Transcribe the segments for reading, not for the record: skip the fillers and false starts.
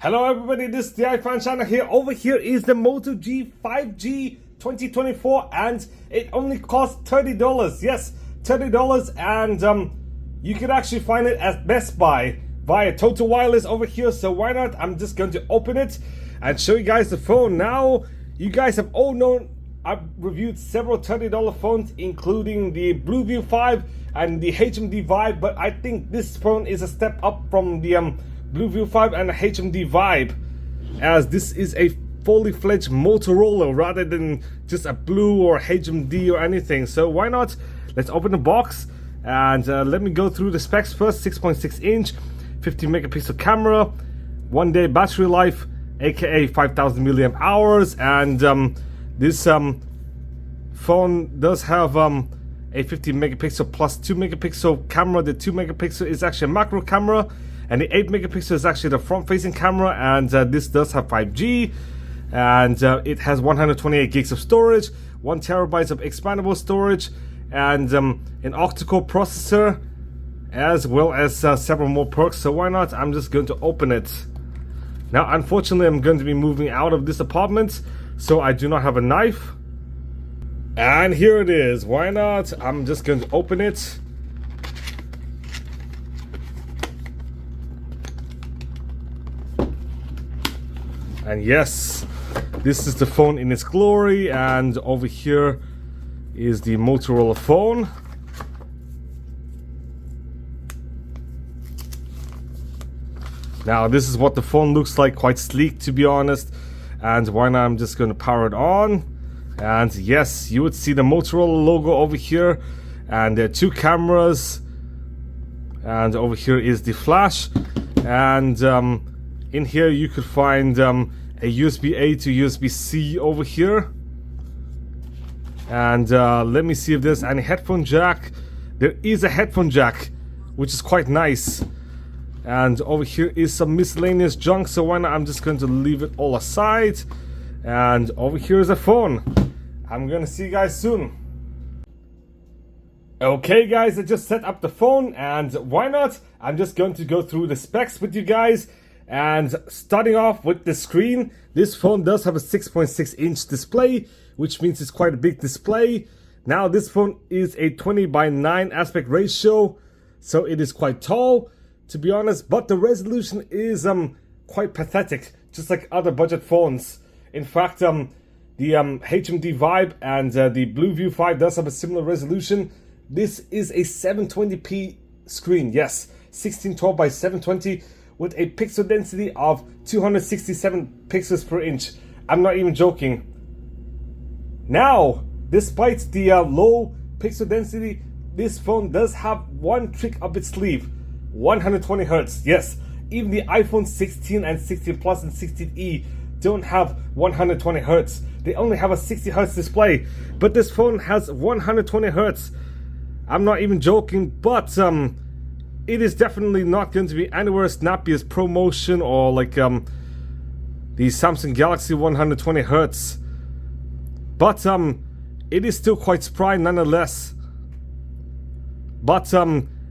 Hello everybody, this is the iPhone channel here. Over here is the Moto G 5G 2024 and it only costs $30. Yes, $30, and you can actually find it at Best Buy via Total Wireless over here. So why not? I'm just going to open it and show you guys the phone. Now, you guys have all known I've reviewed several $30 phones, including the Blu View 5 and the HMD Vibe, but I think this phone is a step up from the Blu View 5 and the HMD Vibe, as this is a fully fledged Motorola rather than just a Blue or HMD or anything. So why not? Let's open the box and let me go through the specs first. 6.6 inch, 50 megapixel camera, 1 day battery life, aka 5000 milliamp hours, and this phone does have a 50 megapixel plus 2 megapixel camera. The 2 megapixel is actually a macro camera, and the 8 megapixel is actually the front facing camera, and this does have 5G, and it has 128 gigs of storage, 1 terabyte of expandable storage, and an octa-core processor, as well as several more perks. So why not? I'm just going to open it. Now unfortunately I'm going to be moving out of this apartment, so I do not have a knife. And here it is. Why not? I'm just going to open it. And yes, this is the phone in its glory, and over here is the Motorola phone. Now this is what the phone looks like, quite sleek to be honest. And why not? I'm just going to power it on. And yes, you would see the Motorola logo over here, and there are 2 cameras, and over here is the flash, and in here you could find a USB-A to USB-C over here. And let me see if there's any headphone jack. There is a headphone jack, which is quite nice. And over here is some miscellaneous junk, so why not? I'm just going to leave it all aside. And over here is a phone. I'm gonna see you guys soon. Okay guys, I just set up the phone, and why not? I'm just going to go through the specs with you guys. And starting off with the screen, this phone does have a 6.6 inch display, which means it's quite a big display. Now this phone is a 20:9 aspect ratio, so it is quite tall to be honest, but the resolution is quite pathetic, just like other budget phones. In fact, the HMD Vibe and the Blu View 5 does have a similar resolution. This is a 720p screen, yes, 1612 by 720 with a pixel density of 267 pixels per inch. I'm not even joking. Now, despite the low pixel density, this phone does have one trick up its sleeve: 120 Hz. Yes, even the iPhone 16 and 16 Plus and 16e don't have 120 Hz. They only have a 60 Hz display, but this phone has 120 Hz. I'm not even joking, but it is definitely not going to be anywhere snappy as ProMotion or like the Samsung Galaxy 120 Hz. But it is still quite spry nonetheless. But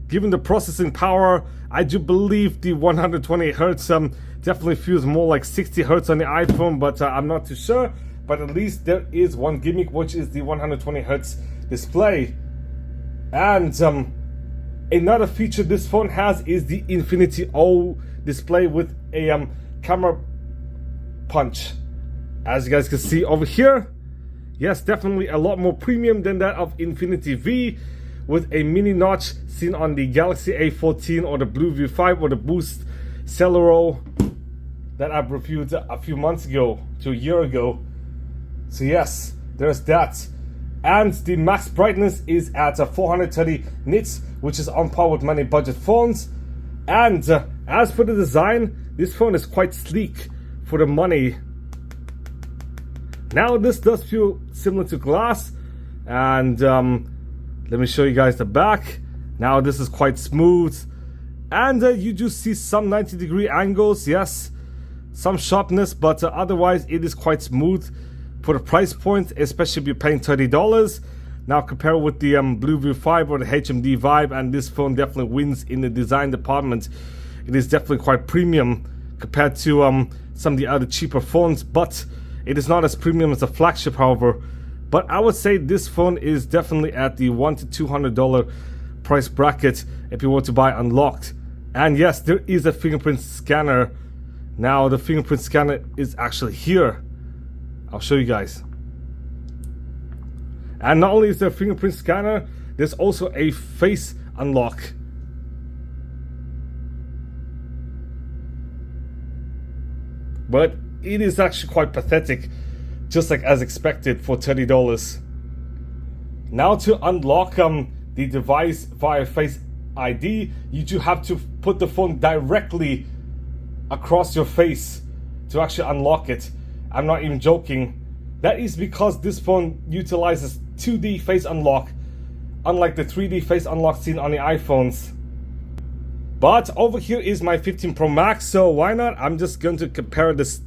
given the processing power, I do believe the 120 Hz definitely feels more like 60 Hz on the iPhone, but I'm not too sure. But at least there is one gimmick, which is the 120 Hz display. And another feature this phone has is the Infinity O display with a camera punch, as you guys can see over here. Yes, definitely a lot more premium than that of Infinity V, with a mini notch seen on the Galaxy A14 or the Blu View 5 or the Boost Celero that I've reviewed a few months ago to a year ago. So yes, there's that. And the max brightness is at 430 nits, which is on par with many budget phones. And as for the design, this phone is quite sleek for the money. Now this does feel similar to glass, and let me show you guys the back. Now this is quite smooth, and you do see some 90-degree angles, yes, some sharpness, but otherwise it is quite smooth for the price point, especially if you're paying $30. Now compare with the Blu View 5 or the HMD Vibe, and this phone definitely wins in the design department. It is definitely quite premium compared to some of the other cheaper phones, but it is not as premium as a flagship, however. But I would say this phone is definitely at the $100 to $200 price bracket if you want to buy unlocked. And yes, there is a fingerprint scanner. Now the fingerprint scanner is actually here. I'll show you guys. And not only is there a fingerprint scanner, there's also a face unlock. But it is actually quite pathetic, just like as expected for $30. Now to unlock the device via Face ID, you do have to put the phone directly across your face to actually unlock it. I'm not even joking. That is because this phone utilizes 2D face unlock, unlike the 3D face unlock seen on the iPhones. But over here is my 15 Pro Max, so why not? I'm just going to compare this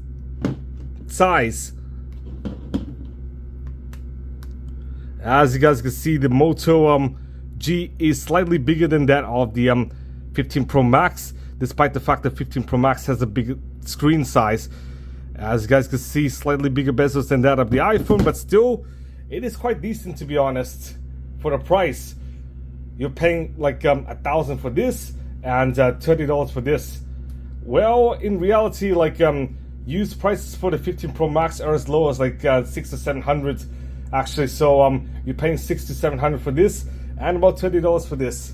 size. As you guys can see, the Moto G is slightly bigger than that of the 15 Pro Max, despite the fact that 15 Pro Max has a bigger screen size. As you guys can see, slightly bigger bezels than that of the iPhone, but still, it is quite decent, to be honest, for the price. You're paying like $1,000 for this and $30 for this. Well, in reality, like used prices for the 15 Pro Max are as low as like $600 to $700 actually. So you're paying $600 to $700 for this and about $30 for this.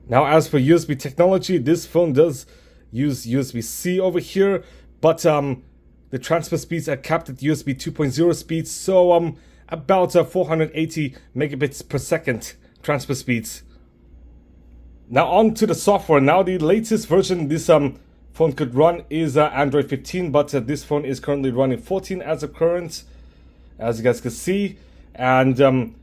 Now, as for USB technology, this phone does use USB-C over here, but the transfer speeds are capped at USB 2.0 speeds, so about 480 megabits per second transfer speeds. Now on to the software. Now the latest version this phone could run is Android 15, but this phone is currently running 14 as of current, as you guys can see. And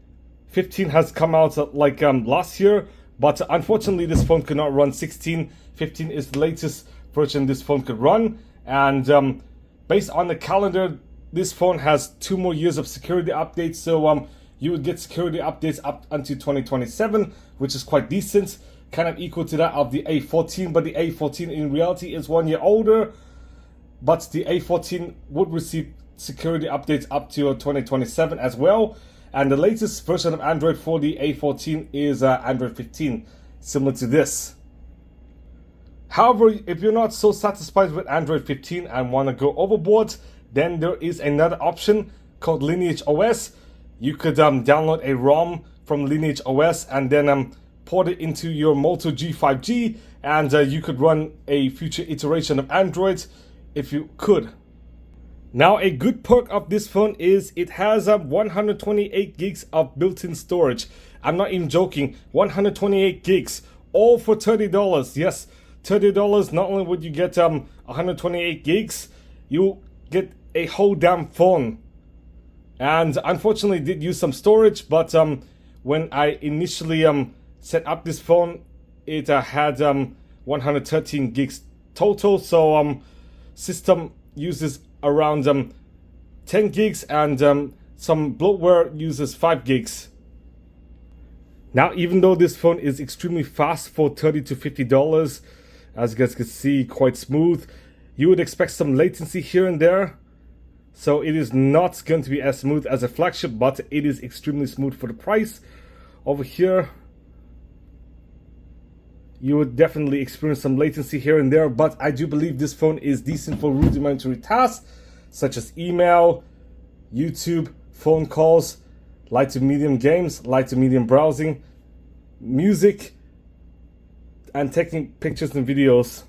15 has come out like last year, but unfortunately this phone could not run 16. 15 is the latest version this phone could run, and based on the calendar, this phone has 2 more years of security updates, so you would get security updates up until 2027, which is quite decent, kind of equal to that of the A14, but the A14 in reality is 1 year older, but the A14 would receive security updates up to 2027 as well. And the latest version of Android for the A14 is Android 15, similar to this. However, if you're not so satisfied with Android 15 and want to go overboard, then there is another option called Lineage OS. You could download a ROM from Lineage OS and then port it into your Moto G 5G, and you could run a future iteration of Android if you could. Now, a good perk of this phone is it has 128 gigs of built-in storage. I'm not even joking, 128 gigs, all for $30. Yes, $30. Not only would you get 128 gigs, you get a whole damn phone. And unfortunately, it did use some storage, but when I initially set up this phone, it had 113 gigs total. So system uses around 10 gigs, and some bloatware uses 5 gigs. Now, even though this phone is extremely fast for $30 to $50, as you guys can see, quite smooth, you would expect some latency here and there. So it is not going to be as smooth as a flagship, but it is extremely smooth for the price. Over here, you would definitely experience some latency here and there, but I do believe this phone is decent for rudimentary tasks such as email, YouTube, phone calls, light to medium games, light to medium browsing, music, and taking pictures and videos.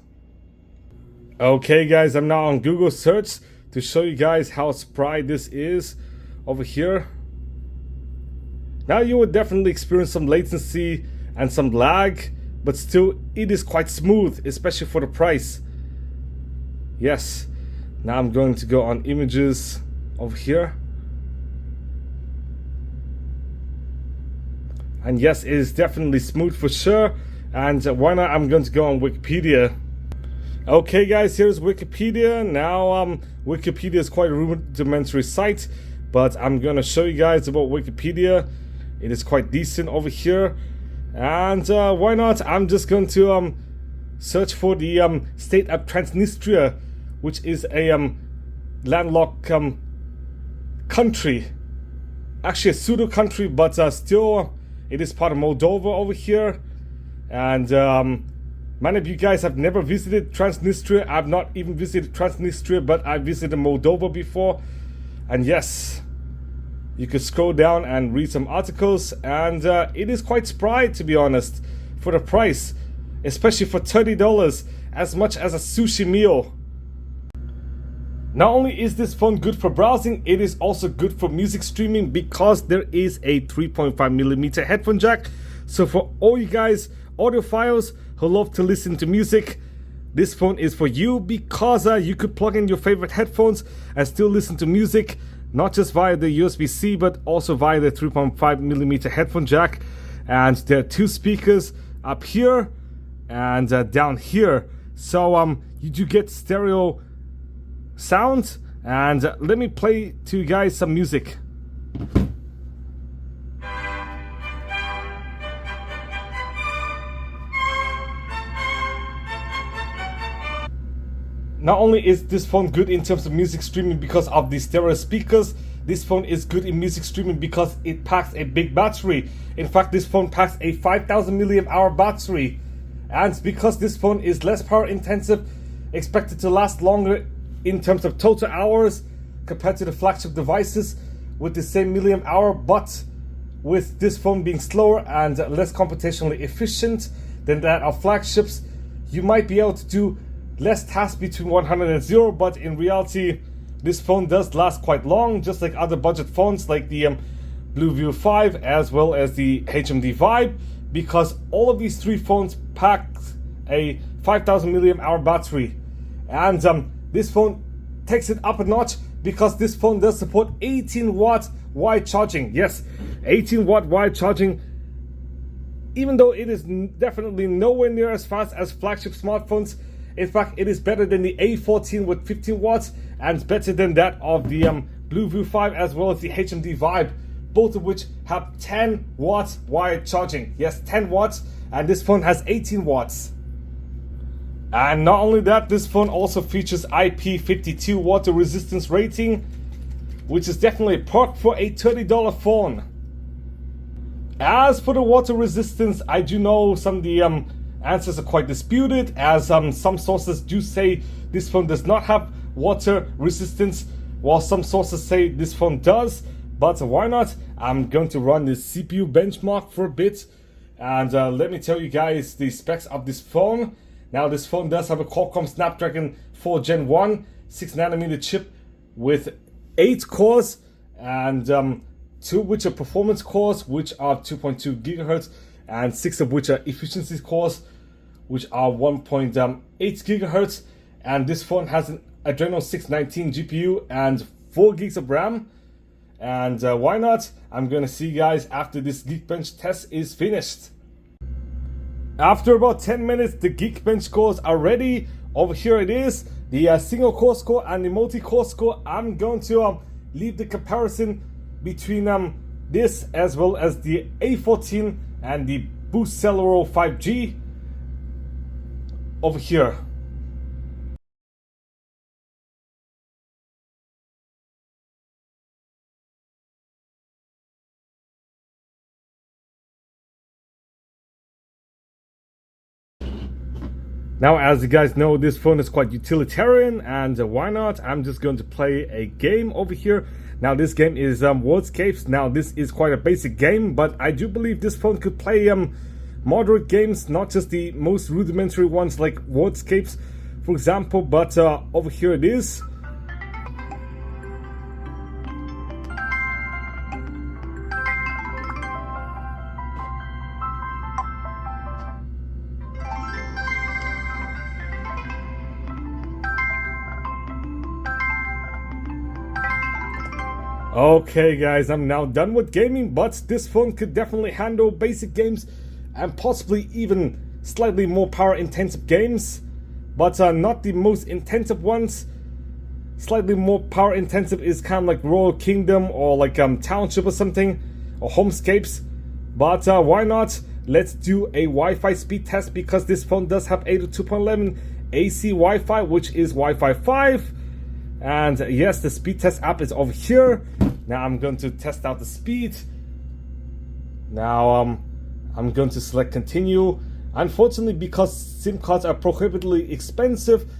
Okay guys, I'm now on Google search to show you guys how spry this is over here. Now you would definitely experience some latency and some lag, but still it is quite smooth, especially for the price. Yes, now I'm going to go on images over here. And yes, it is definitely smooth for sure. And why not, I'm going to go on Wikipedia. Okay guys, here's Wikipedia. Now Wikipedia is quite a rudimentary site, but I'm going to show you guys about Wikipedia. It is quite decent over here. And why not, I'm just going to search for the state of Transnistria, which is a landlocked country. Actually a pseudo country, but still it is part of Moldova over here. And many of you guys have never visited Transnistria. I've not even visited Transnistria, but I visited Moldova before. And yes, you could scroll down and read some articles, and it is quite spry, to be honest, for the price, especially for $30, as much as a sushi meal. Not only is this phone good for browsing, it is also good for music streaming because there is a 3.5mm headphone jack. So for all you guys, audiophiles who love to listen to music, this phone is for you, because you could plug in your favorite headphones and still listen to music, not just via the USB-C, but also via the 3.5mm headphone jack. And there are two speakers up here and down here. So you do get stereo sound. And let me play to you guys some music. Not only is this phone good in terms of music streaming because of the stereo speakers, this phone is good in music streaming because it packs a big battery. In fact, this phone packs a 5000 mAh battery. And because this phone is less power intensive, expected to last longer in terms of total hours compared to the flagship devices with the same milliamp hour, but with this phone being slower and less computationally efficient than that of flagships, you might be able to do less tasks between 100 and 0, but in reality this phone does last quite long, just like other budget phones like the Blu View 5 as well as the HMD Vibe, because all of these three phones pack a 5000 mAh battery. And this phone takes it up a notch because this phone does support 18-watt wide charging. Yes, 18-watt wide charging. Even though it is definitely nowhere near as fast as flagship smartphones, in fact, it is better than the A14 with 15 watts and better than that of the Blu View 5 as well as the HMD Vibe, both of which have 10 watts wired charging. Yes, 10 watts, and this phone has 18 watts. And not only that, this phone also features IP52 water resistance rating, which is definitely a perk for a $30 phone. As for the water resistance, I do know some of the answers are quite disputed, as some sources do say this phone does not have water resistance, while some sources say this phone does. But why not? I'm going to run this CPU benchmark for a bit, and let me tell you guys the specs of this phone. Now, this phone does have a Qualcomm Snapdragon 4 Gen 1 6nm chip with 8 cores, and 2 which are performance cores, which are 2.2 GHz, and 6 of which are efficiency cores, which are 1.8 GHz. And this phone has an Adreno 619 GPU and 4 gigs of RAM. And why not? I'm gonna see you guys after this Geekbench test is finished. After about 10 minutes, the Geekbench scores are ready. Over here it is, the single core score and the multi-core score. I'm going to leave the comparison between this as well as the A14 and the Boost Celeron 5G over here. Now, as you guys know, this phone is quite utilitarian, and why not? I'm just going to play a game over here. Now, this game is Wordscapes. Now, this is quite a basic game, but I do believe this phone could play moderate games, not just the most rudimentary ones like Wordscapes, for example. But over here it is. Okay guys, I'm now done with gaming, but this phone could definitely handle basic games and possibly even slightly more power intensive games, but not the most intensive ones. Slightly more power intensive is kind of like Royal Kingdom or like Township or something, or Homescapes. But why not? let's do a Wi-Fi speed test, because this phone does have 802.11 AC Wi-Fi, which is Wi-Fi 5. And yes, the speed test app is over here. Now I'm going to test out the speed. Now I'm going to select continue. Unfortunately, because SIM cards are prohibitively expensive,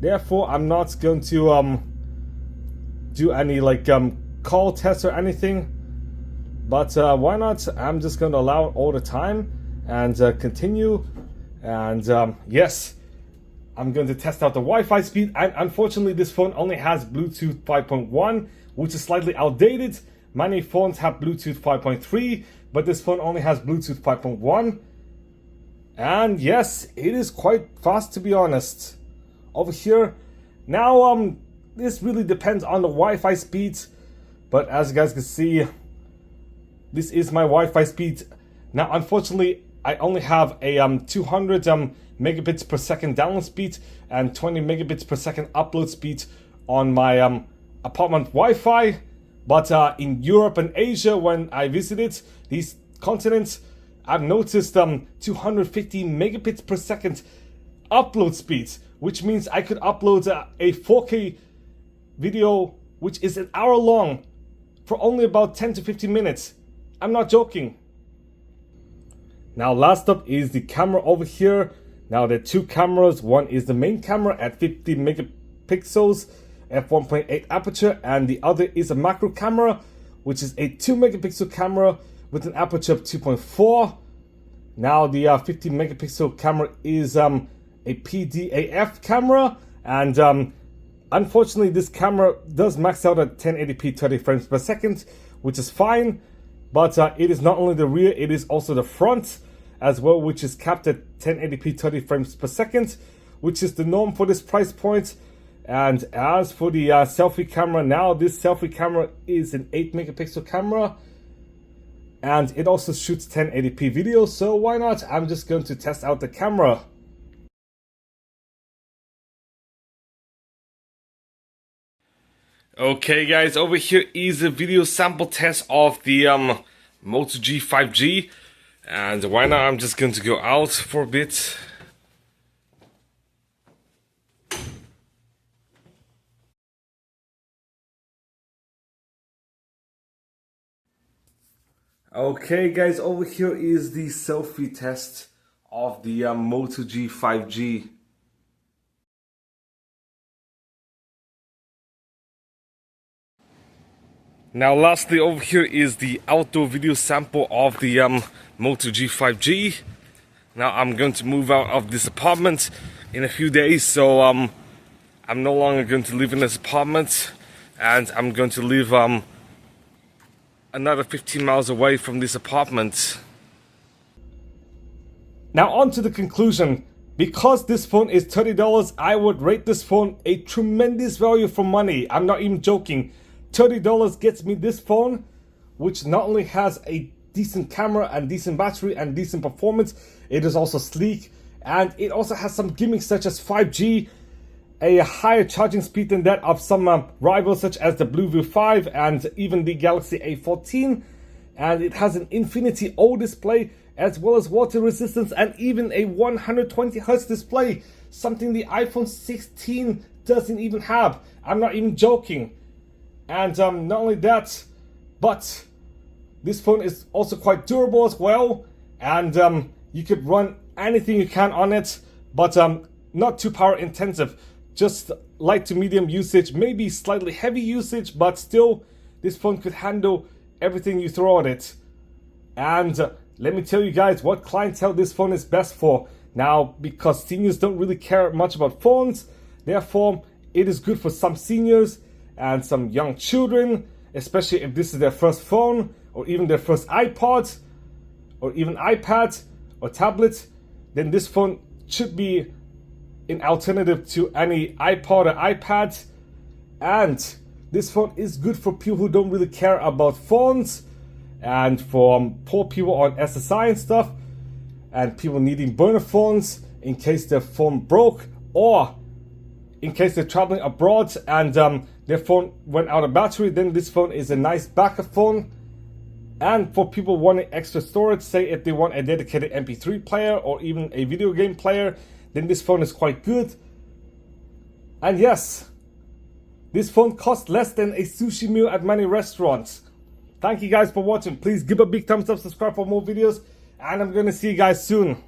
therefore I'm not going to do any like call tests or anything. But why not? I'm just going to allow it all the time and continue. And yes, I'm going to test out the Wi-Fi speed. And unfortunately, this phone only has Bluetooth 5.1, which is slightly outdated. Many phones have Bluetooth 5.3, but this phone only has Bluetooth 5.1. And yes, it is quite fast, to be honest. Over here, now this really depends on the Wi-Fi speed. But as you guys can see, this is my Wi-Fi speed. Now, unfortunately, I only have a 200 megabits per second download speed and 20 megabits per second upload speed on my apartment Wi-Fi. But in Europe and Asia, when I visited these continents, I've noticed 250 megabits per second upload speeds, which means I could upload a 4K video, which is an hour long, for only about 10 to 15 minutes. I'm not joking. Now, last up is the camera over here. Now, there are two cameras. One is the main camera at 50 megapixels, f1.8 aperture, and the other is a macro camera, which is a 2 megapixel camera with an aperture of 2.4. Now, the 50 megapixel camera is a PDAF camera, and unfortunately, this camera does max out at 1080p 30 frames per second, which is fine. But it is not only the rear, it is also the front as well, which is capped at 1080p 30 frames per second, which is the norm for this price point. And as for the selfie camera, now this selfie camera is an 8 megapixel camera, and it also shoots 1080p video, so why not? I'm just going to test out the camera. Okay guys, over here is a video sample test of the Moto G 5G, and why not? I'm just going to go out for a bit. Okay guys, over here is the selfie test of the Moto G 5G. Now lastly, over here is the outdoor video sample of the Moto G 5G. Now I'm going to move out of this apartment in a few days, so I'm no longer going to live in this apartment, and I'm going to live another 15 miles away from this apartment. Now on to the conclusion. Because this phone is $30, I would rate this phone a tremendous value for money. I'm not even joking. $30 gets me this phone, which not only has a decent camera and decent battery and decent performance, it is also sleek, and it also has some gimmicks such as 5G, a higher charging speed than that of some rivals such as the Blu View 5 and even the Galaxy A14, and it has an Infinity O display as well as water resistance and even a 120Hz display, something the iPhone 16 doesn't even have. I'm not even joking. And not only that, but this phone is also quite durable as well, and you could run anything you can on it, but not too power intensive, just light to medium usage, maybe slightly heavy usage, but still this phone could handle everything you throw at it. And let me tell you guys what clientele this phone is best for. Now, because seniors don't really care much about phones, therefore it is good for some seniors and some young children, especially if this is their first phone or even their first iPod or even iPad or tablet. Then this phone should be an alternative to any iPod or iPad. And this phone is good for people who don't really care about phones, and for poor people on SSI and stuff, and people needing burner phones in case their phone broke, or in case they're traveling abroad and their phone went out of battery. Then this phone is a nice backup phone. And for people wanting extra storage, say if they want a dedicated MP3 player or even a video game player, then this phone is quite good. And yes, this phone costs less than a sushi meal at many restaurants. Thank you guys for watching. Please give a big thumbs up, subscribe for more videos, and I'm gonna see you guys soon.